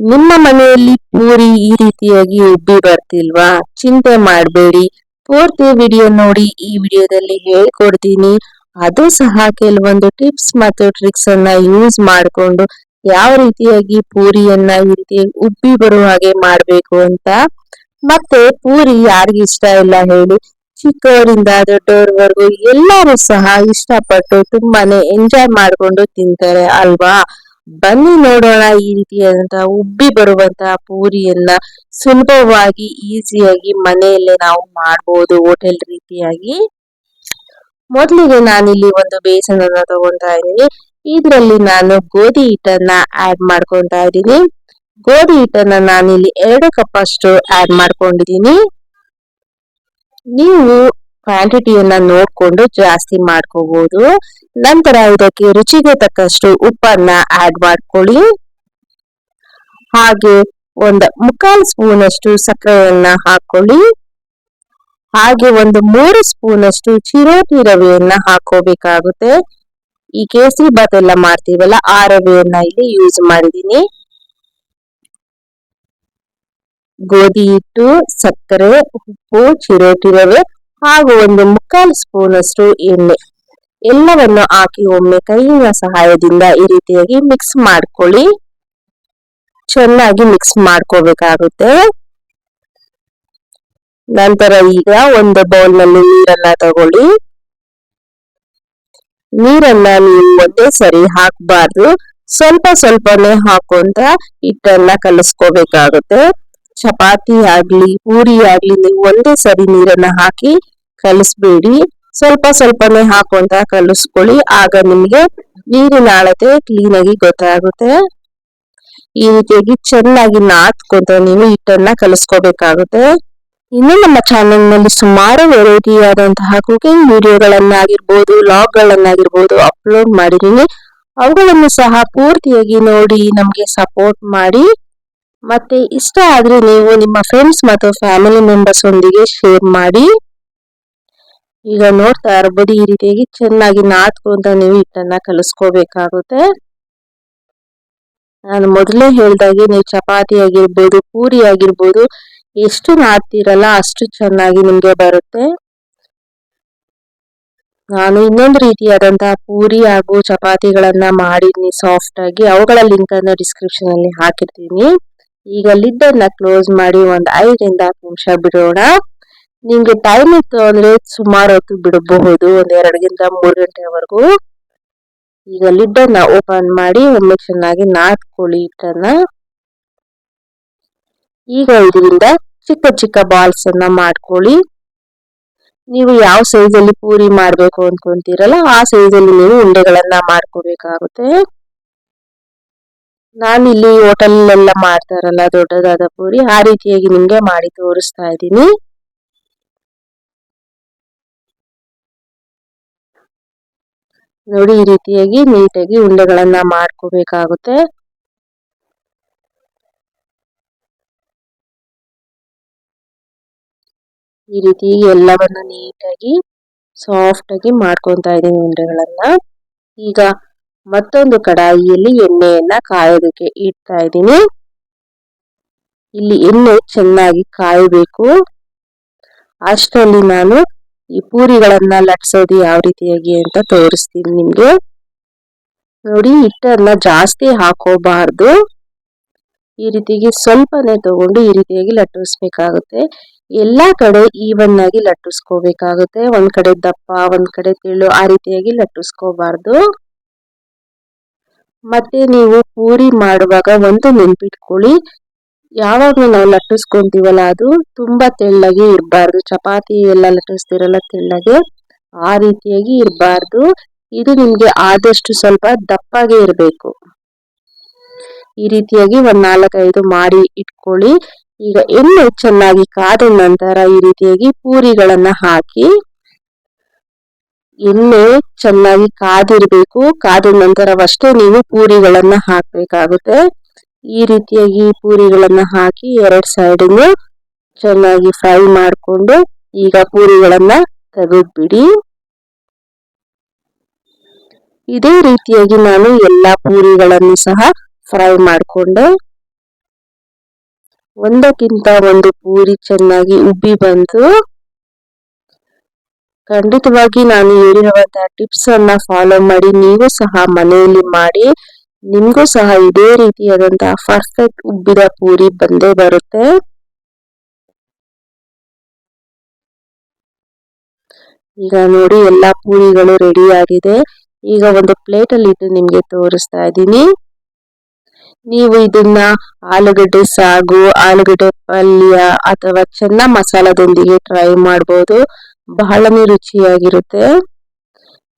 ನಿಮ್ಮ ಮನೆಯಲ್ಲಿ ಪೂರಿ ಈ ರೀತಿಯಾಗಿ ಉಬ್ಬಿ ಬರ್ತಿಲ್ವಾ? ಚಿಂತೆ ಮಾಡಬೇಡಿ. ಪೂರ್ತಿ ವಿಡಿಯೋ ನೋಡಿ. ಈ ವಿಡಿಯೋದಲ್ಲಿ ಹೇಳ್ಕೊಡ್ತೀನಿ. ಅದು ಸಹ ಕೆಲವೊಂದು ಟಿಪ್ಸ್ ಮತ್ತು ಟ್ರಿಕ್ಸ್ ಅನ್ನ ಯೂಸ್ ಮಾಡಿಕೊಂಡು ಯಾವ ರೀತಿಯಾಗಿ ಪೂರಿಯನ್ನ ಈ ರೀತಿ ಉಬ್ಬಿ ಬರುವ ಹಾಗೆ ಮಾಡಬೇಕು ಅಂತ. ಮತ್ತೆ ಪೂರಿ ಯಾರಿಗ ಇಷ್ಟ ಇಲ್ಲ ಹೇಳಿ? ಚಿಕ್ಕವರಿಂದ ದೊಡ್ಡವರವರೆಗೂ ಎಲ್ಲರೂ ಸಹ ಇಷ್ಟಪಟ್ಟು ತುಂಬಾನೇ ಎಂಜಾಯ್ ಮಾಡ್ಕೊಂಡು ತಿಂತಾರೆ ಅಲ್ವಾ? ಬನ್ನಿ ನೋಡೋಣ ಈ ರೀತಿಯಾದಂತಹ ಉಬ್ಬಿ ಬರುವಂತಹ ಪೂರಿಯನ್ನ ಸುಲಭವಾಗಿ ಈಸಿಯಾಗಿ ಮನೆಯಲ್ಲೇ ನಾವು ಮಾಡಬಹುದು ಹೋಟೆಲ್ ರೀತಿಯಾಗಿ. ಮೊದಲಿಗೆ ನಾನಿಲ್ಲಿ ಒಂದು ಬೇಸನ್ ಅನ್ನ ತಗೊಂತಾ ಇದ್ದೀನಿ. ಇದರಲ್ಲಿ ನಾನು ಗೋಧಿ ಹಿಟ್ಟನ್ನ ಆಡ್ ಮಾಡ್ಕೊಂತಾ ಇದ್ದೀನಿ. ಗೋಧಿ ಹಿಟ್ಟನ್ನ ನಾನಿಲ್ಲಿ 2 ಕಪ್ ಅಷ್ಟು ಆಡ್ ಮಾಡ್ಕೊಂಡಿದ್ದೀನಿ. ನೀವು ಕ್ವಾಂಟಿಟಿಯನ್ನ ನೋಡ್ಕೊಂಡು ಜಾಸ್ತಿ ಮಾಡ್ಕೋಬಹುದು. ನಂತರ ಇದಕ್ಕೆ ರುಚಿಗೆ ತಕ್ಕಷ್ಟು ಉಪ್ಪನ್ನ ಆಡ್ ಮಾಡ್ಕೊಳ್ಳಿ. ಹಾಗೆ ಒಂದು 3/4 ಸ್ಪೂನ್ ಅಷ್ಟು ಸಕ್ಕರೆಯನ್ನ ಹಾಕೊಳ್ಳಿ. ಹಾಗೆ ಒಂದು 3 ಸ್ಪೂನ್ ಅಷ್ಟು ಚಿರೋಟಿ ರವೆಯನ್ನ ಹಾಕೋಬೇಕಾಗುತ್ತೆ. ಈ ಕೇಸರಿ ಬಾತ್ ಎಲ್ಲ ಮಾಡ್ತೀವಲ್ಲ ಆ ರವೆಯನ್ನ ಇಲ್ಲಿ ಯೂಸ್ ಮಾಡಿದೀನಿ. ಗೋಧಿ ಹಿಟ್ಟು, ಸಕ್ಕರೆ, ಉಪ್ಪು, ಚಿರೋಟಿ ರವೆ ಹಾಗೂ ಒಂದು 3/4 ಸ್ಪೂನ್ ಅಷ್ಟು ಎಣ್ಣೆ ಎಲ್ಲವನ್ನು ಹಾಕಿ ಒಮ್ಮೆ ಕೈಯಿನ ಸಹಾಯದಿಂದ ಈ ರೀತಿಯಾಗಿ ಮಿಕ್ಸ್ ಮಾಡ್ಕೊಳ್ಳಿ. ಚೆನ್ನಾಗಿ ಮಿಕ್ಸ್ ಮಾಡ್ಕೋಬೇಕಾಗುತ್ತೆ. ನಂತರ ಈಗ ಒಂದು ಬೌಲ್ ನಲ್ಲಿ ನೀರನ್ನ ತಗೊಳ್ಳಿ. ನೀರನ್ನ ನೀವು ಒಂದೇ ಸರಿ ಹಾಕಬಾರ್ದು, ಸ್ವಲ್ಪ ಸ್ವಲ್ಪನೇ ಹಾಕೊಂತ ಹಿಟ್ಟನ್ನ ಕಲಿಸ್ಕೋಬೇಕಾಗುತ್ತೆ. ಚಪಾತಿ ಆಗ್ಲಿ ಪೂರಿ ಆಗ್ಲಿ ನೀವು ಒಂದೇ ಸರಿ ನೀರನ್ನ ಹಾಕಿ ಕಲಿಸ್ಬೇಡಿ, ಸ್ವಲ್ಪ ಸ್ವಲ್ಪನೇ ಹಾಕೊಂತ ಕಲಿಸ್ಕೊಳ್ಳಿ. ಆಗ ನಿಮ್ಗೆ ನೀರಿನ ಅಳತೆ ಕ್ಲೀನ್ ಆಗಿ ಗೊತ್ತಾಗುತ್ತೆ. ಈ ರೀತಿಯಾಗಿ ಚೆನ್ನಾಗಿ ನಾದ್ಕೊಂತ ನೀವು ಹಿಟ್ಟನ್ನ ಕಲಿಸ್ಕೋಬೇಕಾಗುತ್ತೆ. ಇನ್ನು ನಮ್ಮ ಚಾನೆಲ್ ನಲ್ಲಿ ಸುಮಾರು ವೆರೈಟಿ ಆದಂತಹ ಕುಕಿಂಗ್ ವಿಡಿಯೋಗಳನ್ನಾಗಿರ್ಬೋದು, ವ್ಲಾಗ್ ಗಳನ್ನಾಗಿರ್ಬೋದು ಅಪ್ಲೋಡ್ ಮಾಡಿದೀನಿ. ಅವುಗಳನ್ನು ಸಹ ಪೂರ್ತಿಯಾಗಿ ನೋಡಿ ನಮ್ಗೆ ಸಪೋರ್ಟ್ ಮಾಡಿ. ಮತ್ತೆ ಇಷ್ಟ ಆದ್ರೆ ನೀವು ನಿಮ್ಮ ಫ್ರೆಂಡ್ಸ್ ಮತ್ತು ಫ್ಯಾಮಿಲಿ ಮೆಂಬರ್ಸ್ ಒಂದಿಗೆ ಶೇರ್ ಮಾಡಿ. ಈಗ ನೋಡ್ತಾ ಇರಬಹುದು ಈ ರೀತಿಯಾಗಿ ಚೆನ್ನಾಗಿ ನಾದ್ಕೊಂತ ನೀವು ಹಿಟ್ಟನ್ನ ಕಲಿಸ್ಕೋಬೇಕಾಗುತ್ತೆ. ನಾನು ಮೊದಲೇ ಹೇಳ್ದಾಗೆ ನೀವು ಚಪಾತಿ ಆಗಿರ್ಬೋದು, ಪೂರಿ ಆಗಿರ್ಬೋದು ಎಷ್ಟು ನಾದ್ತಿರಲ್ಲ ಅಷ್ಟು ಚೆನ್ನಾಗಿ ನಿಮ್ಗೆ ಬರುತ್ತೆ. ನಾನು ಇನ್ನೊಂದು ರೀತಿಯಾದಂತಹ ಪೂರಿ ಹಾಗೂ ಚಪಾತಿಗಳನ್ನ ಮಾಡಿದ್ನಿ ಸಾಫ್ಟ್ ಆಗಿ, ಅವುಗಳ ಲಿಂಕ್ ಅನ್ನ ಡಿಸ್ಕ್ರಿಪ್ಷನ್ ಅಲ್ಲಿ ಹಾಕಿರ್ತೀನಿ. ಈಗ ಲಿಡ್ ಅನ್ನ ಕ್ಲೋಸ್ ಮಾಡಿ ಒಂದು 5 ರಿಂದ 10 ನಿಮಿಷ ಬಿಡೋಣ. ನಿಮ್ಗೆ ಟೈಮ್ ಇತ್ತು ಅಂದ್ರೆ ಸುಮಾರು ಹೊತ್ತು ಬಿಡಬಹುದು, ಒಂದ್ 2 ರಿಂದ 3 ಗಂಟೆವರೆಗೂ. ಈಗ ಲಿಡ್ ಅನ್ನ ಓಪನ್ ಮಾಡಿ ಒಮ್ಮೆ ಚೆನ್ನಾಗಿ ನಾದ್ಕೊಳ್ಳಿ ಹಿಟ್ಟನ್ನ. ಈಗ ಇದರಿಂದ ಚಿಕ್ಕ ಚಿಕ್ಕ ಬಾಲ್ಸ್ ಅನ್ನ ಮಾಡ್ಕೊಳ್ಳಿ. ನೀವು ಯಾವ ಸೈಜ್ ಅಲ್ಲಿ ಪೂರಿ ಮಾಡ್ಬೇಕು ಅನ್ಕೊಂತೀರಲ್ಲ ಆ ಸೈಜ್ ಅಲ್ಲಿ ನೀವು ಉಂಡೆಗಳನ್ನ ಮಾಡ್ಕೋಬೇಕಾಗುತ್ತೆ. ನಾನಿಲ್ಲಿ ಹೋಟೆಲ್ ಎಲ್ಲ ಮಾಡ್ತಾರಲ್ಲ ದೊಡ್ಡದಾದ ಪೂರಿ, ಆ ರೀತಿಯಾಗಿ ನಿಮ್ಗೆ ಮಾಡಿ ತೋರಿಸ್ತಾ ಇದ್ದೀನಿ. ನೋಡಿ ಈ ರೀತಿಯಾಗಿ ನೀಟಾಗಿ ಉಂಡೆಗಳನ್ನ ಮಾಡ್ಕೋಬೇಕಾಗುತ್ತೆ. ಈ ರೀತಿ ಎಲ್ಲವನ್ನು ನೀಟಾಗಿ ಸಾಫ್ಟ್ ಆಗಿ ಮಾಡ್ಕೊಂತಾ ಇದ್ದೀನಿ ಉಂಡೆಗಳನ್ನ. ಈಗ ಮತ್ತೊಂದು ಕಡಾಯಿಯಲ್ಲಿ ಎಣ್ಣೆಯನ್ನ ಕಾಯೋದಕ್ಕೆ ಇಡ್ತಾ ಇದ್ದೀನಿ. ಇಲ್ಲಿ ಎಣ್ಣೆ ಚೆನ್ನಾಗಿ ಕಾಯಬೇಕು. ಅಷ್ಟರಲ್ಲಿ ನಾನು ಈ ಪೂರಿಗಳನ್ನ ಲಟ್ಸೋದು ಯಾವ ರೀತಿಯಾಗಿ ಅಂತ ತೋರಿಸ್ತೀನಿ ನಿಮ್ಗೆ. ನೋಡಿ ಹಿಟ್ಟನ್ನ ಜಾಸ್ತಿ ಹಾಕೋಬಾರ್ದು, ಈ ರೀತಿಯಾಗಿ ಸ್ವಲ್ಪನೇ ತಗೊಂಡು ಈ ರೀತಿಯಾಗಿ ಲಟ್ಟಿಸ್ಬೇಕಾಗುತ್ತೆ. ಎಲ್ಲಾ ಕಡೆ ಈವನ್ ಆಗಿ ಲಟ್ಟಿಸ್ಕೋಬೇಕಾಗುತ್ತೆ. ಒಂದ್ ಕಡೆ ದಪ್ಪ ಒಂದ್ ಕಡೆ ತೆಳು ಆ ರೀತಿಯಾಗಿ ಲಟ್ಟಿಸ್ಕೋಬಾರ್ದು. ಮತ್ತೆ ನೀವು ಪೂರಿ ಮಾಡುವಾಗ ಒಂದು ನೆನ್ಪಿಟ್ಕೊಳ್ಳಿ, ಯಾವಾಗ್ಲೂ ನಾವು ಲಟ್ಟಿಸ್ಕೊಂತೀವಲ್ಲ ಅದು ತುಂಬಾ ತೆಳ್ಳಗೆ ಇರಬಾರ್ದು. ಚಪಾತಿ ಎಲ್ಲ ಲಟ್ಟಿಸ್ತಿರಲ್ಲ ತೆಳ್ಳಗೆ, ಆ ರೀತಿಯಾಗಿ ಇರಬಾರ್ದು. ಇದು ನಿಮ್ಗೆ ಆದಷ್ಟು ಸ್ವಲ್ಪ ದಪ್ಪಗೆ ಇರಬೇಕು. ಈ ರೀತಿಯಾಗಿ ಒಂದ್ 4-5 ಮಾಡಿ ಇಟ್ಕೊಳ್ಳಿ. ಈಗ ಎಣ್ಣೆ ಚೆನ್ನಾಗಿ ಕಾದ ನಂತರ ಈ ರೀತಿಯಾಗಿ ಪೂರಿಗಳನ್ನ ಹಾಕಿ, ಎಣ್ಣೆ ಚೆನ್ನಾಗಿ ಕಾದಿರ್ಬೇಕು. ಕಾದ ನಂತರವಷ್ಟೇ ನೀವು ಪೂರಿಗಳನ್ನ ಹಾಕ್ಬೇಕಾಗುತ್ತೆ. ಈ ರೀತಿಯಾಗಿ ಪೂರಿಗಳನ್ನ ಹಾಕಿ 2 ಸೈಡ್ನು ಚೆನ್ನಾಗಿ ಫ್ರೈ ಮಾಡಿಕೊಂಡು ಈಗ ಪೂರಿಗಳನ್ನ ತೆಗೆದ್ಬಿಡಿ. ಇದೇ ರೀತಿಯಾಗಿ ನಾನು ಎಲ್ಲಾ ಪೂರಿಗಳನ್ನು ಸಹ ಫ್ರೈ ಮಾಡಿಕೊಂಡೆ. ಒಂದಕ್ಕಿಂತ ಒಂದು ಪೂರಿ ಚೆನ್ನಾಗಿ ಉಬ್ಬಿ ಬಂತು. ಖಂಡಿತವಾಗಿ ನಾನು ಹೇಳಿರುವಂತಹ ಟಿಪ್ಸ್ ಅನ್ನ ಫಾಲೋ ಮಾಡಿ ನೀವು ಸಹ ಮನೆಯಲ್ಲಿ ಮಾಡಿ. ನಿಮ್ಗೂ ಸಹ ಇದೇ ರೀತಿಯಾದಂತಹ ಪರ್ಫೆಕ್ಟ್ ಉಬ್ಬಿದ ಪೂರಿ ಬಂದೇ ಬರುತ್ತೆ. ಈಗ ನೋಡಿ ಎಲ್ಲಾ ಪೂರಿಗಳು ರೆಡಿ ಆಗಿದೆ. ಈಗ ಒಂದು ಪ್ಲೇಟ್ ಅಲ್ಲಿ ಇಟ್ಟು ನಿಮ್ಗೆ ತೋರಿಸ್ತಾ ಇದ್ದೀನಿ. ನೀವು ಇದನ್ನ ಆಲೂಗಡ್ಡೆ ಸಾಗು, ಆಲೂಗಡ್ಡೆ ಪಲ್ಯ ಅಥವಾ ಚೆನ್ನ ಮಸಾಲದೊಂದಿಗೆ ಟ್ರೈ ಮಾಡಬಹುದು. ಬಹಳನೇ ರುಚಿಯಾಗಿರುತ್ತೆ.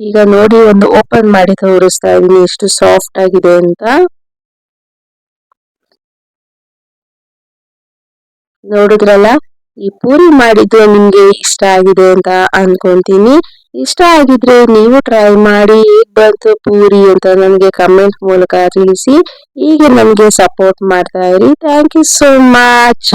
ಈಗ ನೋಡಿ ಒಂದು ಓಪನ್ ಮಾಡಿ ತೋರಿಸ್ತಾ ಇದೀನಿ ಎಷ್ಟು ಸಾಫ್ಟ್ ಆಗಿದೆ ಅಂತ. ನೋಡಿದ್ರಲ್ಲ, ಈ ಪೂರಿ ಮಾಡಿದ್ದು ನಿಮ್ಗೆ ಇಷ್ಟ ಆಗಿದೆ ಅಂತ ಅನ್ಕೊಂತೀನಿ. ಇಷ್ಟ ಆಗಿದ್ರೆ ನೀವು ಟ್ರೈ ಮಾಡಿ ಹೇಗ್ ಬಂತು ಪೂರಿ ಅಂತ ನನಗೆ ಕಮೆಂಟ್ ಮೂಲಕ ತಿಳಿಸಿ. ಹೀಗೆ ನಮ್ಗೆ ಸಪೋರ್ಟ್ ಮಾಡ್ತಾ ಇರಿ. Thank you so much.